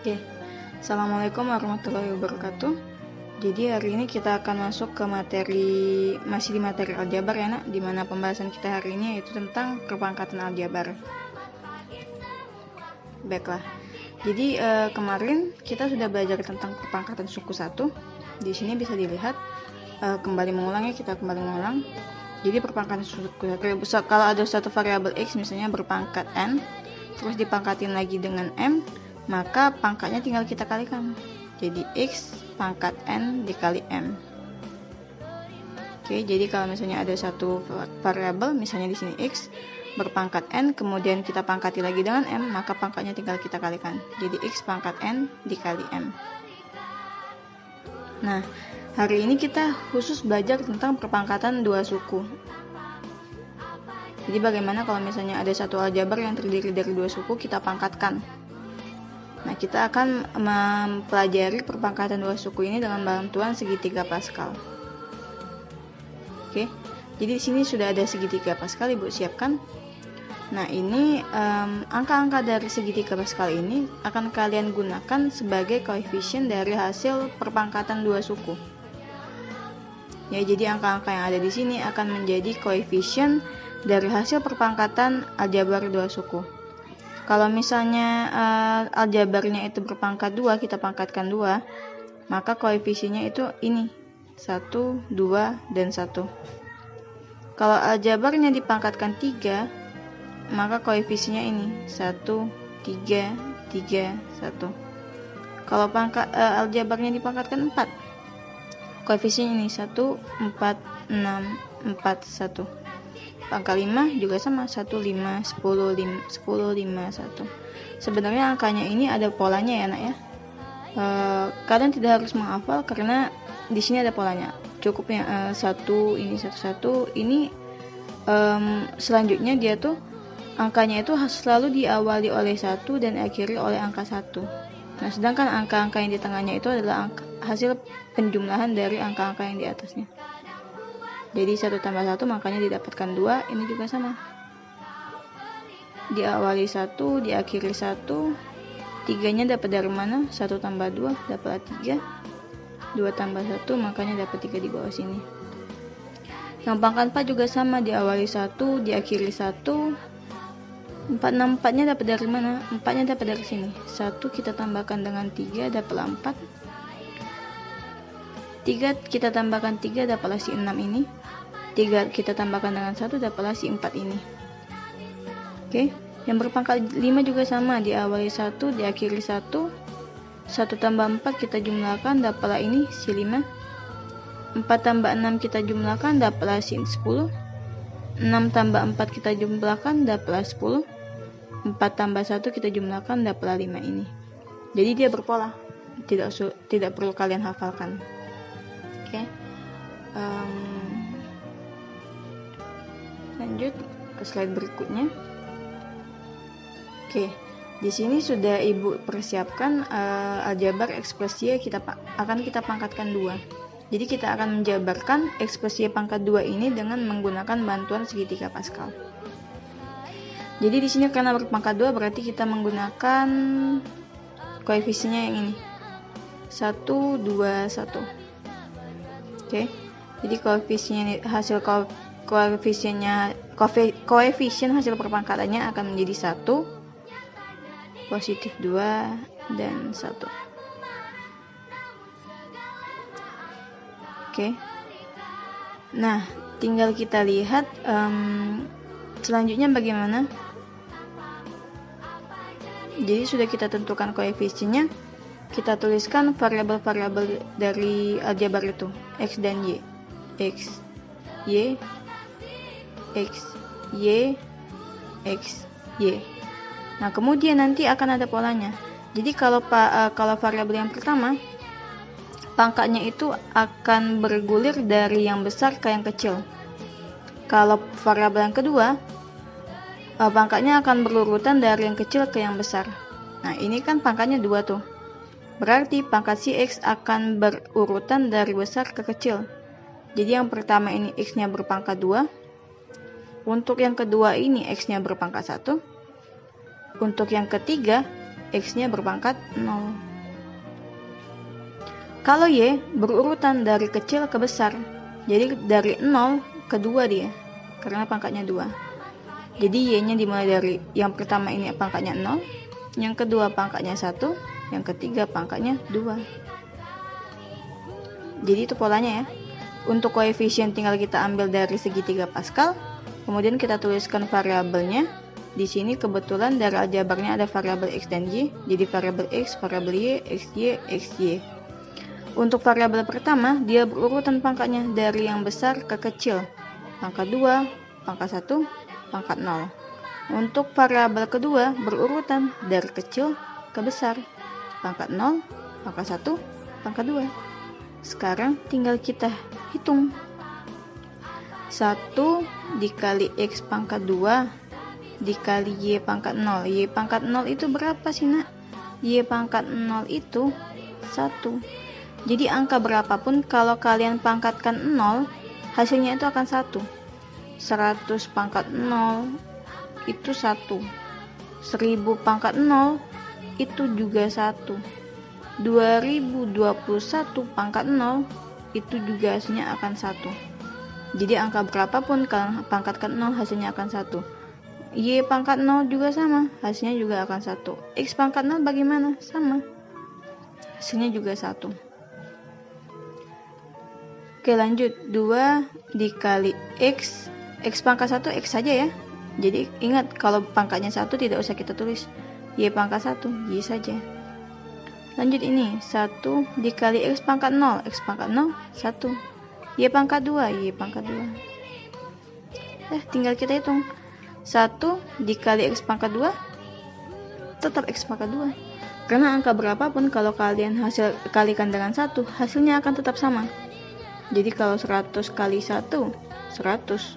Oke, Assalamualaikum warahmatullahi wabarakatuh. Jadi hari ini kita akan masuk ke masih di materi aljabar ya nak, dimana pembahasan kita hari ini yaitu tentang perpangkatan aljabar. Baiklah, jadi kemarin kita sudah belajar tentang perpangkatan suku 1. Di sini bisa dilihat, kembali mengulang. Jadi perpangkatan suku 1, kalau ada satu variabel x misalnya berpangkat n, terus dipangkatin lagi dengan m, maka pangkatnya tinggal kita kalikan. Jadi x pangkat n dikali m. Oke, jadi kalau misalnya ada satu variabel, misalnya di sini x berpangkat n, kemudian kita pangkati lagi dengan m, maka pangkatnya tinggal kita kalikan. Jadi x pangkat n dikali m. Nah, hari ini kita khusus belajar tentang perpangkatan dua suku. Jadi bagaimana kalau misalnya ada satu aljabar yang terdiri dari dua suku, kita pangkatkan. Nah, kita akan mempelajari perpangkatan dua suku ini dengan bantuan segitiga Pascal. Oke, jadi di sini sudah ada segitiga Pascal, Ibu siapkan. Nah, ini angka-angka dari segitiga Pascal ini akan kalian gunakan sebagai koefisien dari hasil perpangkatan dua suku. Ya, jadi angka-angka yang ada di sini akan menjadi koefisien dari hasil perpangkatan aljabar dua suku. Kalau misalnya aljabarnya itu berpangkat 2, kita pangkatkan 2, maka koefisiennya itu ini 1, 2, dan 1. Kalau aljabarnya dipangkatkan 3, maka koefisiennya ini 1, 3, 3, 1. Kalau aljabarnya dipangkatkan 4, koefisiennya ini 1, 4, 6, 4, 1. Angka 5 juga sama, 1, 5, 10, 5, 1. Sebenarnya angkanya ini ada polanya ya nak ya. Kalian tidak harus menghafal karena di sini ada polanya. Cukupnya 1 ini 1, 1 ini selanjutnya dia tuh angkanya itu selalu diawali oleh 1 dan akhiri oleh angka 1. Nah, sedangkan angka-angka yang di tengahnya itu adalah hasil penjumlahan dari angka-angka yang di atasnya. Jadi 1 tambah 1 makanya didapatkan 2. Ini juga sama, diawali 1, diakhiri 1. 3-nya dapat dari mana? 1 tambah 2 dapat 3. 2 tambah 1 makanya dapat 3 di bawah sini. Yang pangkat 4 juga sama, diawali 1, diakhiri 1. 4, 6, 4-nya dapat dari mana? 4-nya dapat dari sini. 1 kita tambahkan dengan 3 dapatlah 4. 3 kita tambahkan 3 dapatlah si 6 ini. 3 kita tambahkan dengan 1 dapatlah si 4 ini. Oke, yang berpangkat 5 juga sama, diawali 1, diakhiri 1. 1 tambah 4 kita jumlahkan dapatlah ini si 5. 4 tambah 6 kita jumlahkan dapatlah si 10. 6 tambah 4 kita jumlahkan dapatlah 10. 4 tambah 1 kita jumlahkan dapatlah 5 ini. Jadi dia berpola, tidak perlu kalian hafalkan. Oke, lanjut ke slide berikutnya. Oke, di sini sudah Ibu persiapkan aljabar ekspresi akan kita pangkatkan 2. Jadi kita akan menjabarkan ekspresi pangkat 2 ini dengan menggunakan bantuan segitiga Pascal. Jadi di sini karena berpangkat 2 berarti kita menggunakan koefisiennya yang ini 1, 2, 1. Oke, jadi koefisien hasil perpangkatannya akan menjadi 1, positif 2, dan 1. Oke, nah tinggal kita lihat selanjutnya bagaimana. Jadi sudah kita tentukan koefisiennya, kita tuliskan variabel-variabel dari aljabar itu, x dan y. X, y, x, y, x, y. Nah, kemudian nanti akan ada polanya. Jadi kalau variabel yang pertama, pangkatnya itu akan bergulir dari yang besar ke yang kecil. Kalau variabel yang kedua, pangkatnya akan berurutan dari yang kecil ke yang besar. Nah, ini kan pangkatnya 2 tuh. Berarti pangkat si x akan berurutan dari besar ke kecil. Jadi yang pertama ini x-nya berpangkat 2. Untuk yang kedua ini x-nya berpangkat 1. Untuk yang ketiga X-nya berpangkat 0. Kalau Y berurutan dari kecil ke besar, jadi dari 0 ke 2 dia, karena pangkatnya 2. Jadi Y-nya dimulai dari yang pertama ini pangkatnya 0, yang kedua pangkatnya 1, yang ketiga pangkatnya 2. Jadi itu polanya ya. Untuk koefisien tinggal kita ambil dari segitiga Pascal, kemudian kita tuliskan variabelnya. Di sini kebetulan dari aljabarnya ada variabel X dan Y, jadi variabel X, variabel Y, XY, XY. Untuk variabel pertama, dia berurutan pangkatnya dari yang besar ke kecil. Pangkat 2, pangkat 1, pangkat 0. Untuk variabel kedua, berurutan dari kecil ke besar. Pangkat 0, pangkat 1, pangkat 2. Sekarang tinggal kita hitung. 1 dikali X pangkat 2 dikali Y pangkat 0. Y pangkat 0 itu berapa sih nak? Y pangkat 0 itu 1. Jadi angka berapapun kalau kalian pangkatkan 0, hasilnya itu akan 1. 100 pangkat 0 itu 1. 1000 pangkat 0 itu juga 1. 2021 pangkat 0 itu juga hasilnya akan 1. Jadi angka berapapun kalian pangkatkan 0, hasilnya akan 1. Y pangkat 0 juga sama, hasilnya juga akan 1. X pangkat 0 bagaimana? Sama, hasilnya juga 1. Oke, lanjut. 2 dikali X pangkat 1 X saja ya. Jadi ingat, kalau pangkatnya 1 tidak usah kita tulis. Y pangkat 1 Y saja. Lanjut ini, 1 dikali X pangkat 0 1. Y pangkat 2 Y pangkat 2. Tinggal kita hitung. 1 dikali X pangkat 2 tetap X pangkat 2. Karena angka berapapun kalau kalian kalikan dengan 1, hasilnya akan tetap sama. Jadi kalau 100 kali 1, 100.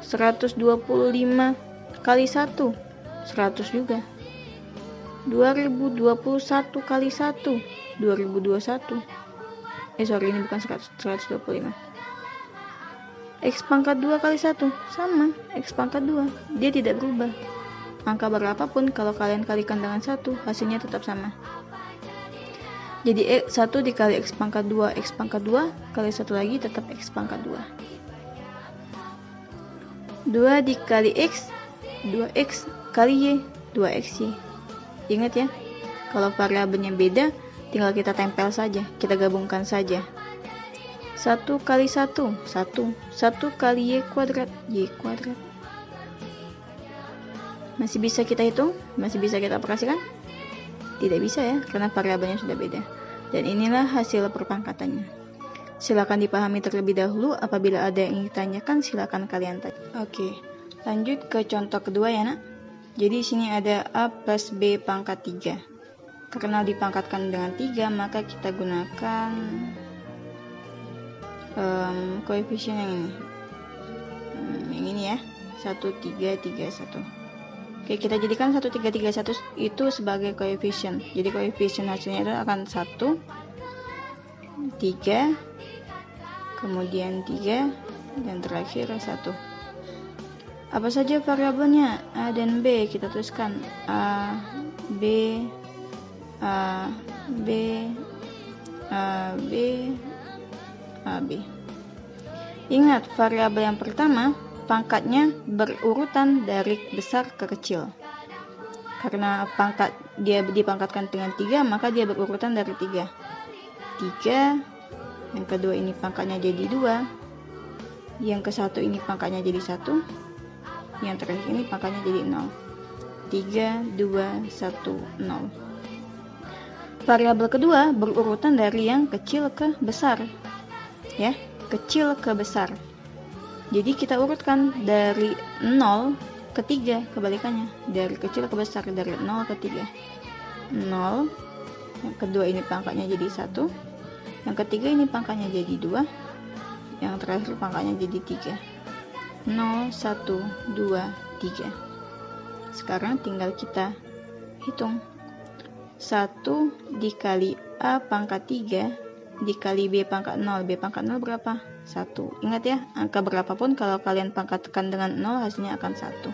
125 kali 1, 100 juga. 2021 kali 1, 2021. Ini bukan 100, 125. X pangkat 2 kali 1, sama, X pangkat 2. Dia tidak berubah. Angka berapapun kalau kalian kalikan dengan 1, hasilnya tetap sama. Jadi 1 dikali X pangkat 2, X pangkat 2, kali 1 lagi tetap X pangkat 2. 2 dikali X, 2X kali Y, 2XY. Ingat ya, kalau variabelnya beda, tinggal kita tempel saja, kita gabungkan saja. 1 kali 1, 1. 1 kali Y kuadrat, Y kuadrat. Masih bisa kita hitung? Masih bisa kita operasikan? Tidak bisa ya, karena variabelnya sudah beda. Dan inilah hasil perpangkatannya. Silakan dipahami terlebih dahulu. Apabila ada yang ingin ditanyakan, silakan kalian tanya. Oke, lanjut ke contoh kedua ya nak. Jadi di sini ada A plus B pangkat 3. Karena dipangkatkan dengan 3, maka kita gunakan koefisien yang ini. Yang ini ya, 1, 3, 3, 1. Oke, kita jadikan 1, 3, 3, 1 itu sebagai koefisien. Jadi koefisien hasilnya itu akan 1, 3, kemudian 3, dan terakhir 1. Apa saja variabelnya? A dan B. Kita tuliskan A, B, A, B, A, B, A, B. Ingat, variabel yang pertama pangkatnya berurutan dari besar ke kecil. Karena dia dipangkatkan dengan 3, maka dia berurutan dari 3. 3, yang kedua ini pangkatnya jadi 2, yang ke satu ini pangkatnya jadi 1, yang terakhir ini pangkatnya jadi 0. 3, 2, 1, 0. Variabel kedua berurutan dari yang kecil ke besar. Ya, kecil ke besar. Jadi kita urutkan dari 0 ke 3, kebalikannya. Dari kecil ke besar, dari 0 ke 3. 0, yang kedua ini pangkatnya jadi 1, yang ketiga ini pangkatnya jadi 2, yang terakhir pangkatnya jadi 3. 0, 1, 2, 3. Sekarang tinggal kita hitung. 1 dikali A pangkat 3 dikali B pangkat 0. B pangkat 0 berapa? 1. Ingat ya, angka berapapun kalau kalian pangkatkan dengan 0, hasilnya akan 1.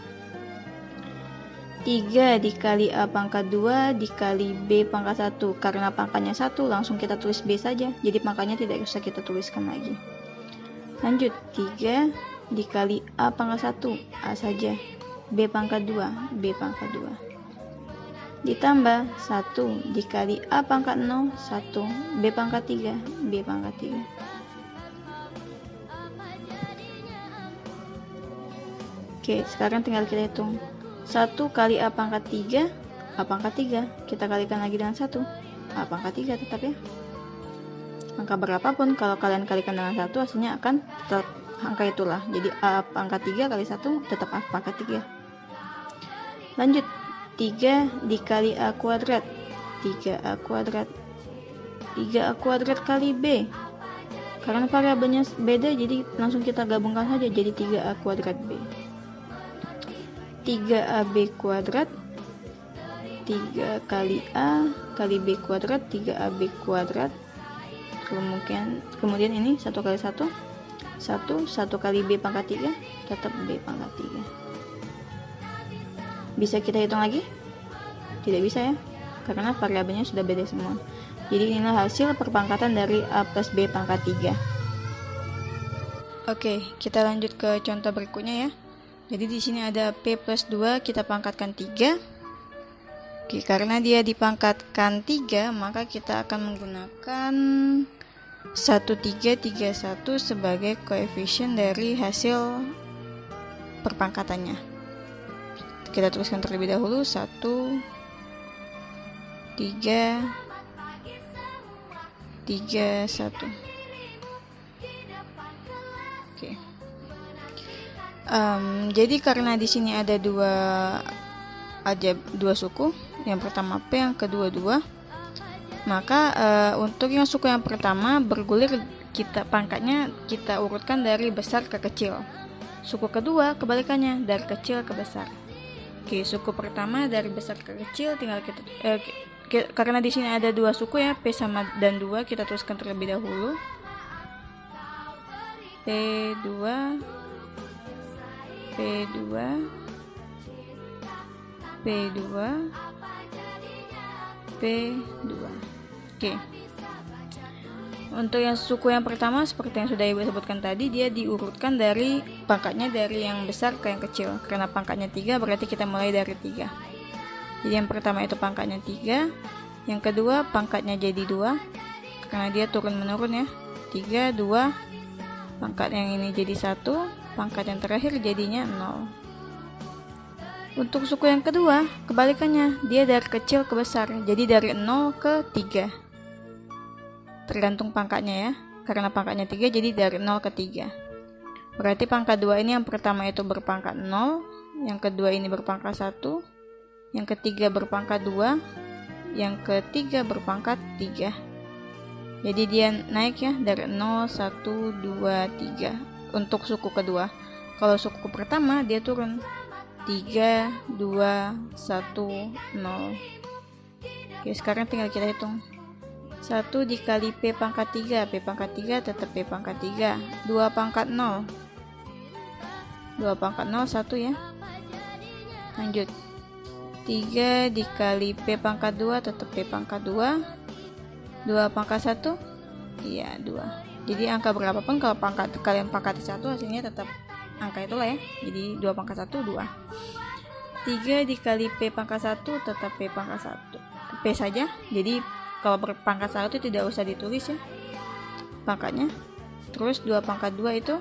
3 dikali A pangkat 2 dikali B pangkat 1. Karena pangkatnya 1, langsung kita tulis B saja. Jadi pangkatnya tidak usah kita tuliskan lagi. Lanjut, 3 dikali A pangkat 1, A saja. B pangkat 2, B pangkat 2. Ditambah 1 dikali A pangkat 0, 1. B pangkat 3, B pangkat 3. Oke, sekarang tinggal kita hitung. 1 kali A pangkat 3, A pangkat 3. Kita kalikan lagi dengan 1, A pangkat 3 tetap ya. Angka berapapun kalau kalian kalikan dengan 1, hasilnya akan tetap angka itulah. Jadi A pangkat 3 kali 1 tetap A pangkat 3. Lanjut, 3 dikali A kuadrat, 3A kuadrat. 3A kuadrat kali B. Karena variabelnya beda, jadi langsung kita gabungkan saja jadi 3A kuadrat B. 3AB kuadrat, 3 kali A kali B kuadrat, 3AB kuadrat. Kemudian ini 1 kali 1, 1 kali B pangkat 3, tetap B pangkat 3. Bisa kita hitung lagi? Tidak bisa ya, karena variabelnya sudah beda semua. Jadi inilah hasil perpangkatan dari A plus B pangkat 3. Oke, kita lanjut ke contoh berikutnya ya. Jadi di sini ada P plus 2, kita pangkatkan 3. Oke, karena dia dipangkatkan 3, maka kita akan menggunakan 1331 sebagai koefisien dari hasil perpangkatannya. Kita tuliskan terlebih dahulu 1, 3, 3, 1. Oke. Jadi karena di sini ada dua suku, yang pertama P, yang kedua 2, maka untuk yang suku yang pertama bergulir, pangkatnya kita urutkan dari besar ke kecil. Suku kedua kebalikannya, dari kecil ke besar. Oke, suku pertama dari besar ke kecil tinggal kita karena di sini ada dua suku ya, P sama dan 2, kita tuliskan terlebih dahulu. P2, P2, P2, P2. Oke. Untuk yang suku yang pertama, seperti yang sudah Ibu sebutkan tadi, dia diurutkan dari pangkatnya dari yang besar ke yang kecil. Karena pangkatnya 3, berarti kita mulai dari 3. Jadi yang pertama itu pangkatnya 3, yang kedua pangkatnya jadi 2, karena dia turun menurun ya. 3, 2, pangkat yang ini jadi 1, pangkat yang terakhir jadinya 0. Untuk suku yang kedua, kebalikannya, dia dari kecil ke besar, jadi dari 0 ke 3. Tergantung pangkatnya ya, karena pangkatnya 3, jadi dari 0 ke 3. Berarti pangkat 2 ini yang pertama itu berpangkat 0, yang kedua ini berpangkat 1, yang ketiga berpangkat 2, yang ketiga berpangkat 3. Jadi dia naik ya, dari 0, 1, 2, 3 untuk suku kedua. Kalau suku pertama dia turun 3, 2, 1, 0. Oke, sekarang tinggal kita hitung. 1 dikali P pangkat 3, P pangkat 3 tetap P pangkat 3. 2 pangkat 0, 2 pangkat 0, 1 ya. Lanjut, 3 dikali P pangkat 2 tetap P pangkat 2. 2 pangkat 1, iya 2. Jadi angka berapapun kalau kalian pangkat 1, hasilnya tetap angka itulah ya. Jadi 2 pangkat 1, 2. 3 dikali P pangkat 1 tetap P pangkat 1, P saja. Jadi kalau berpangkat 1 itu tidak usah ditulis ya pangkatnya. Terus 2 pangkat 2 itu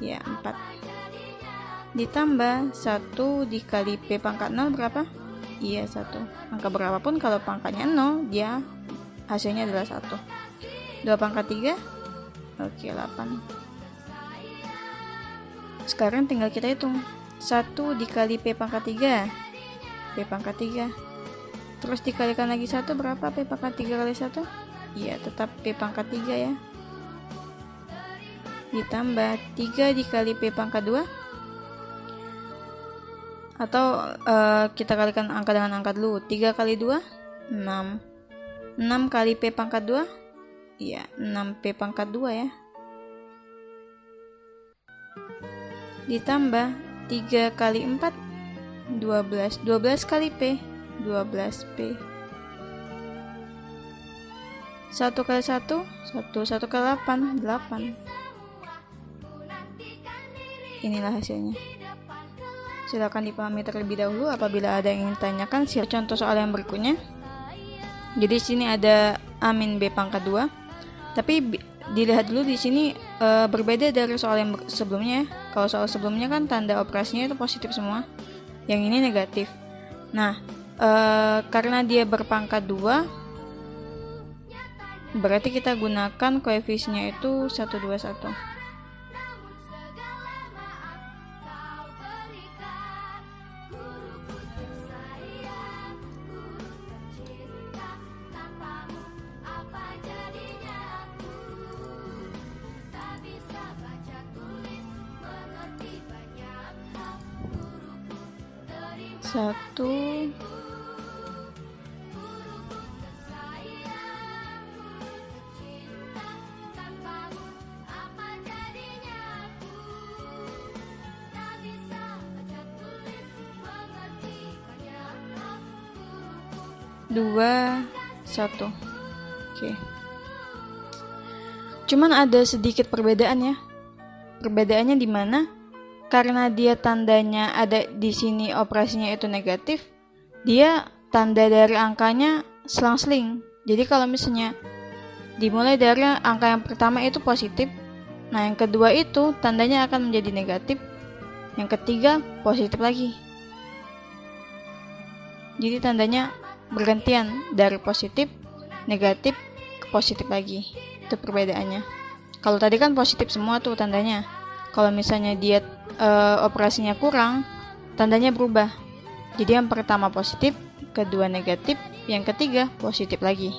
ya 4. Ditambah 1 dikali P pangkat 0 berapa? Iya 1. Angka berapapun kalau pangkatnya 0, dia hasilnya adalah 1. 2 pangkat 3, oke 8. Sekarang tinggal kita hitung. 1 dikali P pangkat 3, P pangkat 3. Terus dikalikan lagi 1, berapa P pangkat 3 kali 1? Iya, tetap P pangkat 3 ya. Ditambah 3 dikali P pangkat 2. Atau kita kalikan angka dengan angka dulu. 3 kali 2, 6. 6 kali P pangkat 2. Iya, 6 P pangkat 2 ya. Ditambah 3 kali 4. 12 kali P, 12P. 1 kali 1, 1 kali 8, 8. Inilah hasilnya. Silakan dipahami terlebih dahulu. Apabila ada yang ingin ditanyakan, contoh soal yang berikutnya. Jadi sini ada A min B pangkat 2. Tapi dilihat dulu di sini berbeda dari soal yang sebelumnya. Kalau soal sebelumnya kan tanda operasinya itu positif semua. Yang ini negatif. Nah, karena dia berpangkat 2, berarti kita gunakan koefisiennya itu 121. Satu, dua, satu. Oke. Cuman ada sedikit perbedaan ya. Perbedaannya di mana? Karena dia tandanya ada di sini operasinya itu negatif, dia tanda dari angkanya selang-seling. Jadi kalau misalnya dimulai dari angka yang pertama itu positif, nah yang kedua itu tandanya akan menjadi negatif, yang ketiga positif lagi. Jadi tandanya bergantian dari positif, negatif, ke positif lagi. Itu perbedaannya. Kalau tadi kan positif semua tuh tandanya. Kalau misalnya dia operasinya kurang, tandanya berubah. Jadi yang pertama positif, kedua negatif, yang ketiga positif lagi.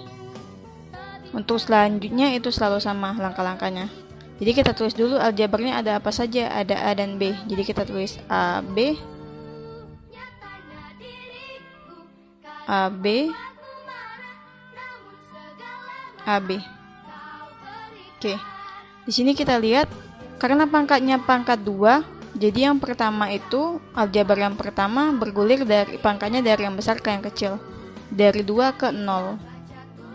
Untuk selanjutnya itu selalu sama langkah-langkahnya. Jadi kita tulis dulu aljabarnya ada apa saja, ada A dan B. Jadi kita tulis AB, AB, AB. Oke. Di sini kita lihat karena pangkatnya pangkat 2, jadi yang pertama itu aljabar yang pertama bergulir dari pangkatnya dari yang besar ke yang kecil, dari 2 ke 0.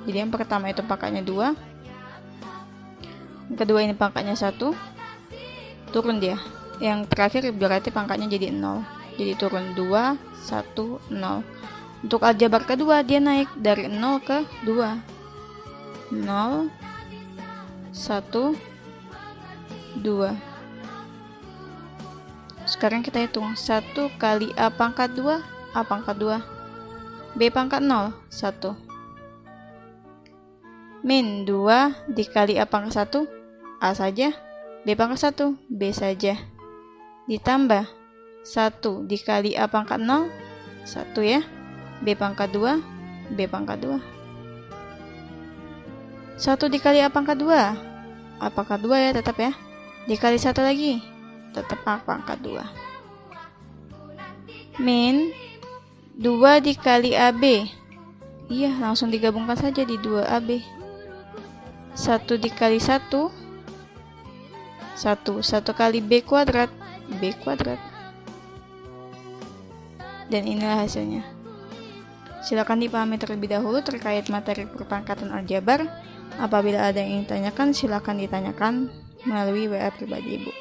Jadi yang pertama itu pangkatnya 2, yang kedua ini pangkatnya 1, turun dia. Yang terakhir berarti pangkatnya jadi 0. Jadi turun 2, 1, 0. Untuk aljabar kedua dia naik dari 0 ke 2. 0, 1, 2. Sekarang kita hitung 1 kali A pangkat 2, A pangkat 2, B pangkat 0, 1. Min 2 dikali A pangkat 1, A saja, B pangkat 1, B saja. Ditambah 1 dikali A pangkat 0, 1 ya, B pangkat 2, B pangkat 2. 1 dikali A pangkat 2, A pangkat 2 ya tetap ya. Dikali 1 lagi, tetap A pangkat 2. Min 2 dikali AB. Iya, langsung digabungkan saja di 2AB. 1 dikali 1, 1 kali B kuadrat, B kuadrat. Dan inilah hasilnya. Silakan dipahami terlebih dahulu terkait materi perpangkatan aljabar. Apabila ada yang ingin ditanyakan, silakan ditanyakan melalui WA pribadi Ibu.